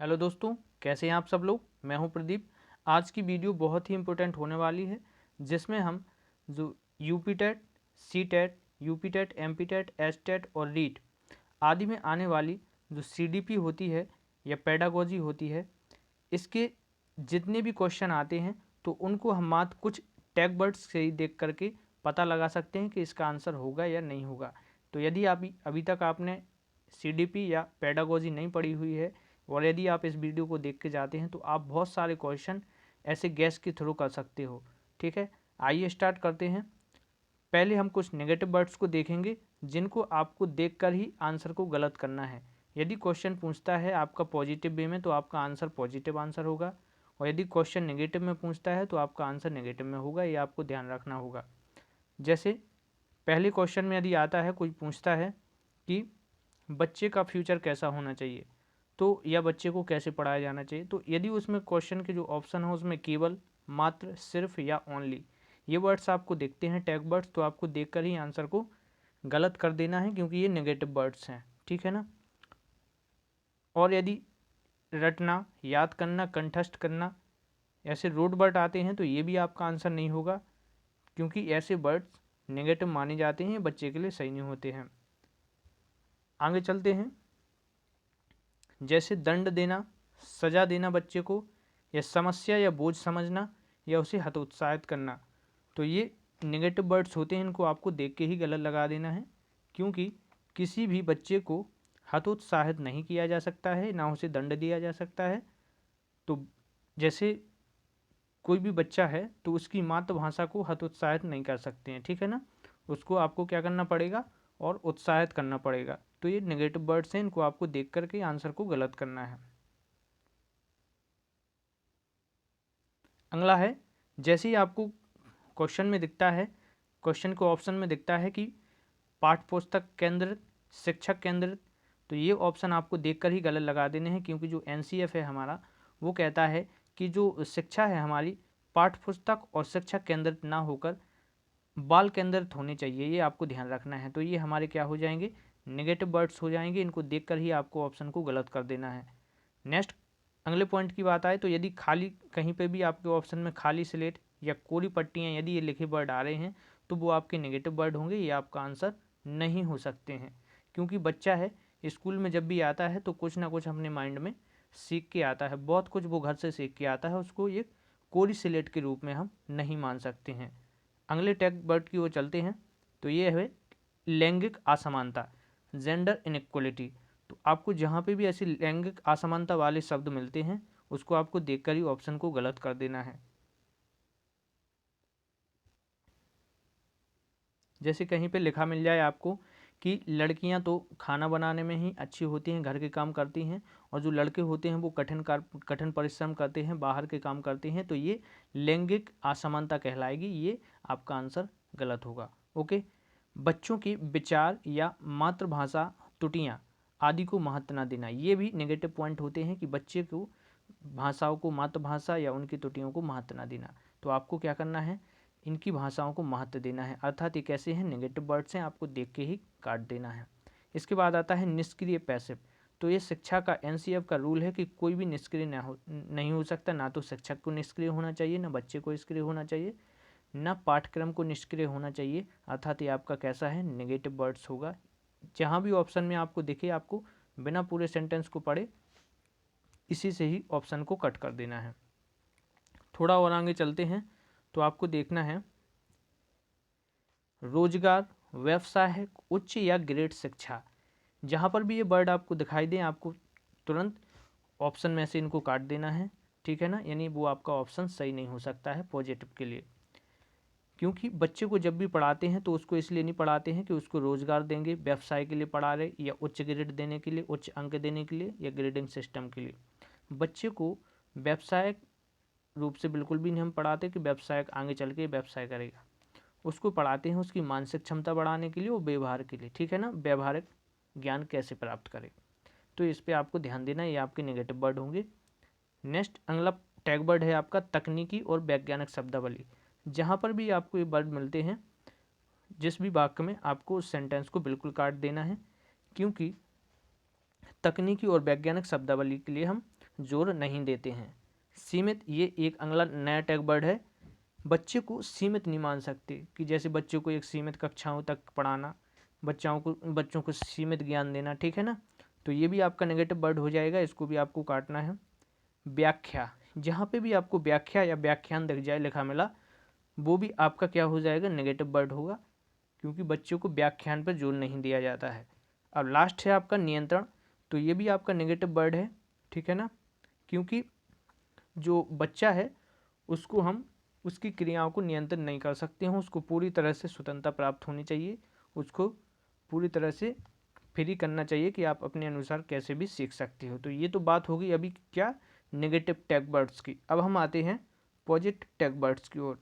Hello दोस्तों, कैसे हैं आप सब लोग। मैं हूं प्रदीप। आज की वीडियो बहुत ही इम्पोर्टेंट होने वाली है, जिसमें हम जो UP TET, C TET, UP TET, MP TET, S TET और रीट आदि में आने वाली जो सीडीपी होती है या पेडागोजी होती है, इसके जितने भी क्वेश्चन आते हैं तो उनको हम मात्र कुछ टैग वर्ड्स से ही देख करके पता लगा सकते हैं कि इसका आंसर होगा या नहीं होगा। तो यदि आप अभी तक आपने सीडीपी या पेडागोजी नहीं पढ़ी हुई है और यदि आप इस वीडियो को देख के जाते हैं तो आप बहुत सारे क्वेश्चन ऐसे गैस के थ्रू कर सकते हो। ठीक है, आइए स्टार्ट करते हैं। पहले हम कुछ नेगेटिव वर्ड्स को देखेंगे जिनको आपको देखकर ही आंसर को गलत करना है। यदि क्वेश्चन पूछता है आपका पॉजिटिव वे में तो आपका आंसर पॉजिटिव आंसर होगा, और यदि क्वेश्चन नेगेटिव में पूछता है तो आपका आंसर नेगेटिव में होगा। ये आपको ध्यान रखना होगा। जैसे पहले क्वेश्चन में यदि आता है, कोई पूछता है कि बच्चे का फ्यूचर कैसा होना चाहिए, तो या बच्चे को कैसे पढ़ाया जाना चाहिए, तो यदि उसमें क्वेश्चन के जो ऑप्शन हो उसमें केवल, मात्र, सिर्फ या ओनली ये वर्ड्स आपको दिखते हैं टैग वर्ड्स, तो आपको देखकर ही आंसर को गलत कर देना है, क्योंकि ये नेगेटिव वर्ड्स हैं। ठीक है ना। और यदि रटना, याद करना, कंठस्थ करना ऐसे रूट वर्ड आते हैं तो ये भी आपका आंसर नहीं होगा, क्योंकि ऐसे वर्ड्स नेगेटिव माने जाते हैं, बच्चे के लिए सही नहीं होते हैं। आगे चलते हैं। जैसे दंड देना, सजा देना बच्चे को, या समस्या या बोझ समझना, या उसे हतोत्साहित करना, तो ये नेगेटिव वर्ड्स होते हैं। इनको आपको देख के ही गलत लगा देना है, क्योंकि किसी भी बच्चे को हतोत्साहित नहीं किया जा सकता है, ना उसे दंड दिया जा सकता है। तो जैसे कोई भी बच्चा है तो उसकी मातृभाषा को हतोत्साहित नहीं कर सकते हैं। ठीक है ना। उसको आपको क्या करना पड़ेगा, और उत्साहित करना पड़ेगा। तो ये नेगेटिव वर्ड्स हैं, इनको आपको देख करके आंसर को गलत करना है। अगला है, जैसे ही आपको क्वेश्चन में दिखता है, क्वेश्चन को ऑप्शन में दिखता है कि पाठ्य पुस्तक केंद्रित, शिक्षक केंद्रित, तो ये ऑप्शन आपको देखकर ही गलत लगा देने हैं, क्योंकि जो एनसीएफ है हमारा, वो कहता है कि जो शिक्षा है हमारी पाठ्य पुस्तक और शिक्षक केंद्रित ना होकर बाल केंद्रित होनी चाहिए। ये आपको ध्यान रखना है। तो ये हमारे क्या हो जाएंगे, नेगेटिव वर्ड्स हो जाएंगे। इनको देखकर ही आपको ऑप्शन को गलत कर देना है। नेक्स्ट, अगले पॉइंट की बात आए तो यदि खाली कहीं पे भी आपके ऑप्शन में खाली स्लेट या कोरी पट्टियाँ यदि ये लिखे वर्ड आ रहे हैं तो वो आपके नेगेटिव वर्ड होंगे, ये आपका आंसर नहीं हो सकते हैं। क्योंकि बच्चा है, स्कूल में जब भी आता है तो कुछ ना कुछ अपने माइंड में सीख के आता है, बहुत कुछ वो घर से सीख के आता है, उसको ये कोरी स्लेट के रूप में हम नहीं मान सकते हैं। अगले टैग वर्ड की ओर चलते हैं। तो ये है लैंगिक असमानता, जेंडर इनइक्वलिटी। तो आपको जहाँ पे भी ऐसी लैंगिक असमानता वाले शब्द मिलते हैं उसको आपको देखकर ही ऑप्शन को गलत कर देना है। जैसे कहीं पे लिखा मिल जाए आपको कि लड़कियां तो खाना बनाने में ही अच्छी होती हैं, घर के काम करती हैं, और जो लड़के होते हैं वो कठिन परिश्रम करते हैं, बाहर के काम करते हैं, तो ये लैंगिक असमानता कहलाएगी। ये आपका आंसर गलत होगा। ओके। बच्चों के विचार या मातृभाषा त्रुटियाँ आदि को महत्व न देना, ये भी नेगेटिव पॉइंट होते हैं कि बच्चे को भाषाओं को, मातृभाषा या उनकी त्रुटियों को महत्व न देना। तो आपको क्या करना है, इनकी भाषाओं को महत्व देना है। अर्थात ये कैसे हैं, नेगेटिव वर्ड्स हैं, आपको देख के ही काट देना है। इसके बाद आता है निष्क्रिय पैसिव। तो ये शिक्षा का एनसीएफ का रूल है कि कोई भी निष्क्रिय नहीं हो सकता। ना तो शिक्षक को निष्क्रिय होना चाहिए, ना बच्चे को निष्क्रिय होना चाहिए, ना पाठ्यक्रम को निष्क्रिय होना चाहिए। अर्थात ये आपका कैसा है, नेगेटिव वर्ड्स होगा। जहाँ भी ऑप्शन में आपको दिखे, आपको बिना पूरे सेंटेंस को पढ़े इसी से ही ऑप्शन को कट कर देना है। थोड़ा और आगे चलते हैं तो आपको देखना है रोजगार, व्यवसाय, उच्च या ग्रेड शिक्षा। जहाँ पर भी ये वर्ड आपको दिखाई दें आपको तुरंत ऑप्शन में से इनको काट देना है। ठीक है ना। यानी वो आपका ऑप्शन सही नहीं हो सकता है पॉजिटिव के लिए, क्योंकि बच्चे को जब भी पढ़ाते हैं तो उसको इसलिए नहीं पढ़ाते हैं कि उसको रोजगार देंगे, व्यवसाय के लिए पढ़ा रहे, या उच्च ग्रेड देने के लिए, उच्च अंक देने के लिए, या ग्रेडिंग सिस्टम के लिए। बच्चे को व्यवसाय रूप से बिल्कुल भी नहीं हम पढ़ाते कि व्यवसाय आगे चल के व्यवसाय करेगा। उसको पढ़ाते हैं उसकी मानसिक क्षमता बढ़ाने के लिए और व्यवहार के लिए। ठीक है ना, व्यवहारिक ज्ञान कैसे प्राप्त करे। तो इस पर आपको ध्यान देना, ये आपके नेगेटिव वर्ड होंगे। नेक्स्ट अगला टैग वर्ड है आपका तकनीकी और वैज्ञानिक शब्दावली। जहाँ पर भी आपको ये वर्ड मिलते हैं, जिस भी वाक्य में, आपको उस सेंटेंस को बिल्कुल काट देना है, क्योंकि तकनीकी और वैज्ञानिक शब्दावली के लिए हम जोर नहीं देते हैं। सीमित, ये एक अगला नया टैग वर्ड है। बच्चे को सीमित नहीं मान सकते कि जैसे बच्चों को एक सीमित कक्षाओं तक पढ़ाना, बच्चों को सीमित ज्ञान देना, ठीक है ना। तो ये भी आपका नेगेटिव वर्ड हो जाएगा, इसको भी आपको काटना है। व्याख्या, जहाँ पे भी आपको व्याख्या या व्याख्यान दिख जाए लिखा मिला, वो भी आपका क्या हो जाएगा, नेगेटिव वर्ड होगा, क्योंकि बच्चों को व्याख्यान पर जोर नहीं दिया जाता है। अब लास्ट है आपका नियंत्रण, तो ये भी आपका नेगेटिव वर्ड है, ठीक है ना, क्योंकि जो बच्चा है उसको हम उसकी क्रियाओं को नियंत्रण नहीं कर सकते हैं, उसको पूरी तरह से स्वतंत्रता प्राप्त होनी चाहिए, उसको पूरी तरह से फ्री करना चाहिए कि आप अपने अनुसार कैसे भी सीख सकते हो। तो ये तो बात होगी अभी क्या, नेगेटिव टैग वर्ड्स की। अब हम आते हैं पॉजिटिव टैग वर्ड्स की ओर।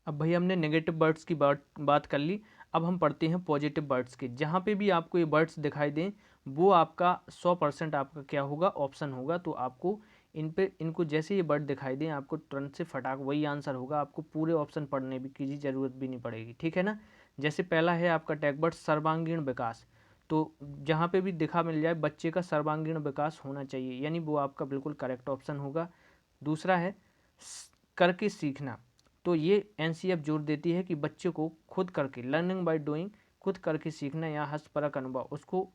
अब भाई हमने नेगेटिव वर्ड्स की बात कर ली, अब हम पढ़ते हैं पॉजिटिव वर्ड्स की। जहाँ पे भी आपको ये वर्ड्स दिखाई दें वो आपका 100% आपका क्या होगा, ऑप्शन होगा। तो आपको इनको जैसे ये वर्ड दिखाई दें आपको तुरंत से फटाक वही आंसर होगा, आपको पूरे ऑप्शन पढ़ने की ज़रूरत भी नहीं पड़ेगी, ठीक है ना। जैसे पहला है आपका टैग वर्ड सर्वांगीण विकास, तो जहाँ पे भी दिखा मिल जाए बच्चे का सर्वांगीण विकास होना चाहिए, यानी वो आपका बिल्कुल करेक्ट ऑप्शन होगा। दूसरा है करके सीखना, तो ये एनसीएफ जोर देती है कि बच्चे को खुद करके, लर्निंग बाय डूइंग, खुद करके सीखना या हस्तपरक अनुभव, उसको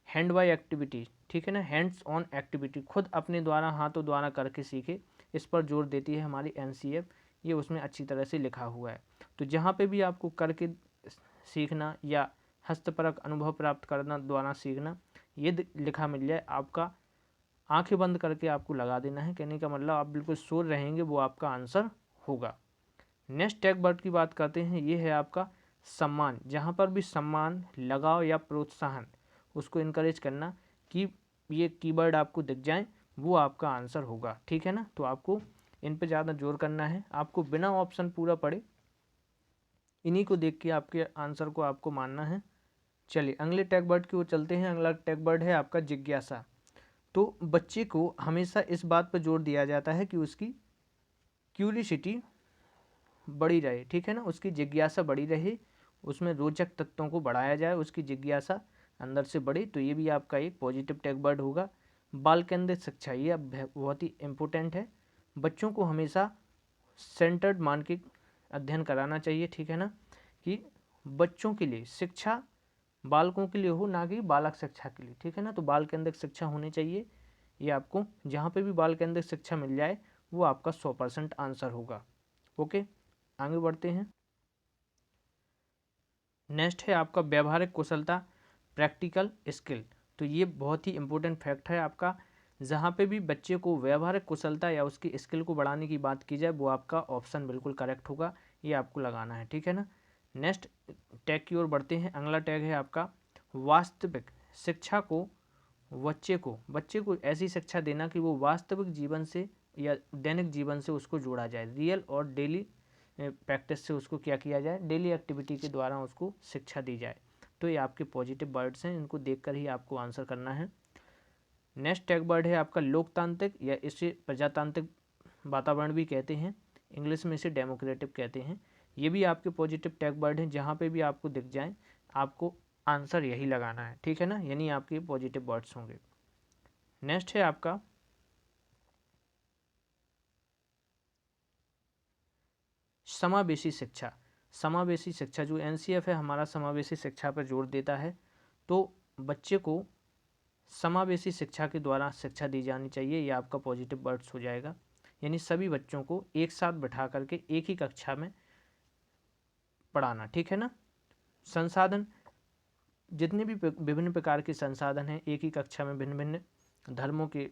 हैंड बाय एक्टिविटी, ठीक है ना, हैंड्स ऑन एक्टिविटी, खुद अपने द्वारा हाथों द्वारा करके सीखे, इस पर जोर देती है हमारी एनसीएफ, ये उसमें अच्छी तरह से लिखा हुआ है। तो जहाँ पे भी आपको करके सीखना या हस्तपरक अनुभव प्राप्त करना द्वारा सीखना ये लिखा मिल जाए, आपका आंखें बंद करके आपको लगा देना है, कहने का मतलब आप बिल्कुल श्योर रहेंगे वो आपका आंसर होगा। नेक्स्ट टैग वर्ड की बात करते हैं, ये है आपका सम्मान। जहाँ पर भी सम्मान, लगाव या प्रोत्साहन, उसको इनकरेज करना, कि ये कीवर्ड आपको दिख जाए वो आपका आंसर होगा, ठीक है ना। तो आपको इन पे ज़्यादा जोर करना है, आपको बिना ऑप्शन पूरा पढ़े इन्हीं को देख के आपके आंसर को आपको मानना है। चलिए अगले टैग वर्ड की ओर चलते हैं। अगला टैग वर्ड है आपका जिज्ञासा। तो बच्चे को हमेशा इस बात पर जोर दिया जाता है कि उसकी क्यूरियोसिटी बढ़ी रहे, ठीक है ना, उसकी जिज्ञासा बढ़ी रहे, उसमें रोचक तत्वों को बढ़ाया जाए, उसकी जिज्ञासा अंदर से बढ़े। तो ये भी आपका एक पॉजिटिव टैग वर्ड होगा। बाल केंद्रित शिक्षा, ये अब बहुत ही इम्पोर्टेंट है, बच्चों को हमेशा सेंटर्ड मान के अध्ययन कराना चाहिए, ठीक है ना, कि बच्चों के लिए शिक्षा बालकों के लिए हो, ना कि बालक शिक्षा के लिए, ठीक है ना। तो बाल केंद्रित शिक्षा होनी चाहिए, ये आपको जहाँ पे भी बाल केंद्रित शिक्षा मिल जाए वो आपका 100% आंसर होगा। ओके, आगे बढ़ते हैं। नेक्स्ट है आपका व्यवहारिक कुशलता, प्रैक्टिकल स्किल। तो ये बहुत ही इंपॉर्टेंट फैक्ट है आपका, जहाँ पे भी बच्चे को व्यवहारिक कुशलता या उसकी स्किल को बढ़ाने की बात की जाए वो आपका ऑप्शन बिल्कुल करेक्ट होगा, ये आपको लगाना है, ठीक है ना। नेक्स्ट टैग की ओर बढ़ते हैं। अगला टैग है आपका वास्तविक शिक्षा को, बच्चे को ऐसी शिक्षा देना कि वो वास्तविक जीवन से या दैनिक जीवन से उसको जोड़ा जाए, रियल और डेली प्रैक्टिस से उसको क्या किया जाए, डेली एक्टिविटी के द्वारा उसको शिक्षा दी जाए। तो ये आपके पॉजिटिव वर्ड्स हैं, इनको देखकर ही आपको आंसर करना है। नेक्स्ट टैग वर्ड है आपका लोकतांत्रिक, या इसे प्रजातांत्रिक वातावरण भी कहते हैं, इंग्लिश में इसे डेमोक्रेटिक कहते हैं। ये भी आपके पॉजिटिव टैग वर्ड हैं, जहाँ पे भी आपको दिख जाए आपको आंसर यही लगाना है, ठीक है ना, यानी आपके पॉजिटिव वर्ड्स होंगे। नेक्स्ट है आपका समावेशी शिक्षा। समावेशी शिक्षा जो एनसीएफ है हमारा समावेशी शिक्षा पर जोर देता है। तो बच्चे को समावेशी शिक्षा के द्वारा शिक्षा दी जानी चाहिए, ये आपका पॉजिटिव वर्ड्स हो जाएगा, यानी सभी बच्चों को एक साथ बैठा करके एक ही कक्षा में पढ़ाना, ठीक है ना। संसाधन, जितने भी विभिन्न प्रकार के संसाधन हैं, एक ही कक्षा में भिन्न भिन्न धर्मों के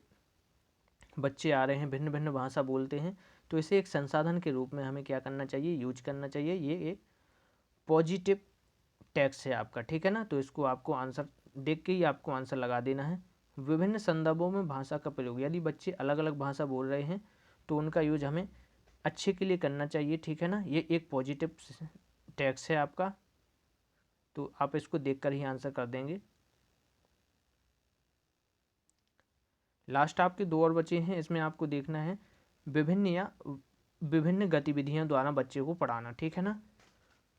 बच्चे आ रहे हैं, भिन्न भिन्न भाषा बोलते हैं, तो इसे एक संसाधन के रूप में हमें क्या करना चाहिए, यूज करना चाहिए। ये एक पॉजिटिव टैक्स है आपका, ठीक है ना। तो इसको आपको आंसर देख के ही आपको आंसर लगा देना है। विभिन्न संदर्भों में भाषा का प्रयोग, यदि बच्चे अलग अलग भाषा बोल रहे हैं तो उनका यूज हमें अच्छे के लिए करना चाहिए, ठीक है ना। ये एक पॉजिटिव टैक्स है आपका, तो आप इसको देखकर ही आंसर कर देंगे। लास्ट आपके दो और बचे हैं, इसमें आपको देखना है विभिन्न गतिविधियों द्वारा बच्चे को पढ़ाना, ठीक है ना।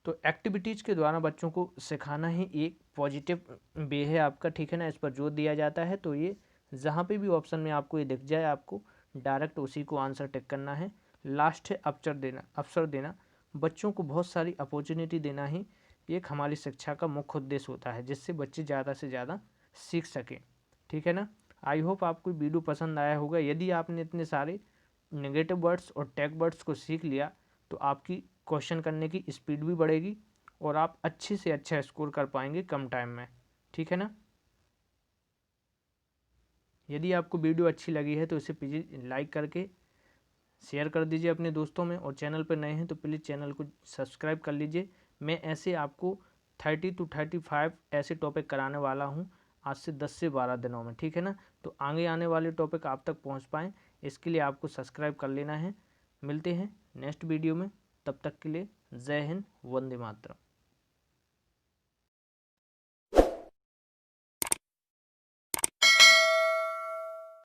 तो एक्टिविटीज़ के द्वारा बच्चों को सिखाना ही एक पॉजिटिव वे है आपका, ठीक है ना, इस पर जोर दिया जाता है। तो ये जहाँ पे भी ऑप्शन में आपको ये दिख जाए आपको डायरेक्ट उसी को आंसर टिक करना है। लास्ट है अवसर देना। बच्चों को बहुत सारी अपॉर्चुनिटी देना ही एक हमारी शिक्षा का मुख्य उद्देश्य होता है, जिससे बच्चे ज़्यादा से ज़्यादा सीख सकें। ठीक है ना। आई होप आपको वीडियो पसंद आया होगा। यदि आपने इतने सारे नेगेटिव वर्ड्स और टैग वर्ड्स को सीख लिया तो आपकी क्वेश्चन करने की स्पीड भी बढ़ेगी और आप अच्छे से अच्छा स्कोर कर पाएंगे कम टाइम में। ठीक है ना। यदि आपको वीडियो अच्छी लगी है तो इसे प्लीज़ लाइक करके शेयर कर दीजिए अपने दोस्तों में, और चैनल पर नए हैं तो प्लीज़ चैनल को सब्सक्राइब कर लीजिए। मैं ऐसे आपको 30 to 35 ऐसे टॉपिक कराने वाला हूँ आज से 10 से 12 दिनों में। ठीक है ना। तो आगे आने वाले टॉपिक आप तक पहुँच पाएँ इसके लिए आपको सब्सक्राइब कर लेना है। मिलते हैं नेक्स्ट वीडियो में, तब तक के लिए जय हिंद, वंदे मातरम।